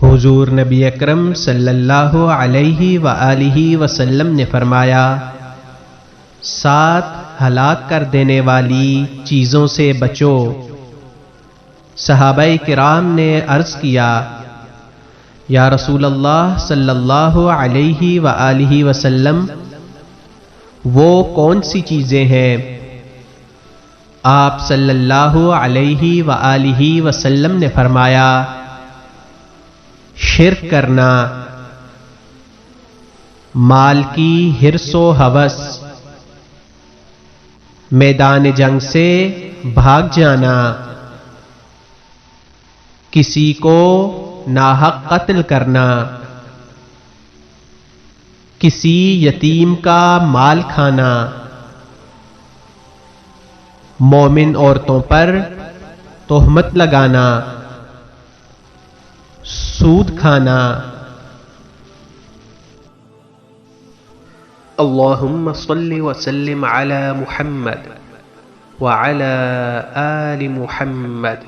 حضور نبی اکرم صلی اللہ علیہ وآلہ وسلم نے فرمایا، 7 ہلاک کر دینے والی چیزوں سے بچو۔ صحابہ کرام نے عرض کیا، یا رسول اللہ صلی اللہ علیہ وآلہ وسلم، وہ کون سی چیزیں ہیں؟ آپ صلی اللہ علیہ وآلہ وسلم نے فرمایا، شرک کرنا، مال کی حرص و ہوس، میدان جنگ سے بھاگ جانا، کسی کو ناحق قتل کرنا، کسی یتیم کا مال کھانا، مومن عورتوں پر تہمت لگانا، سود کھانا۔ اللہم صل وسلم علی محمد وعلی آل محمد۔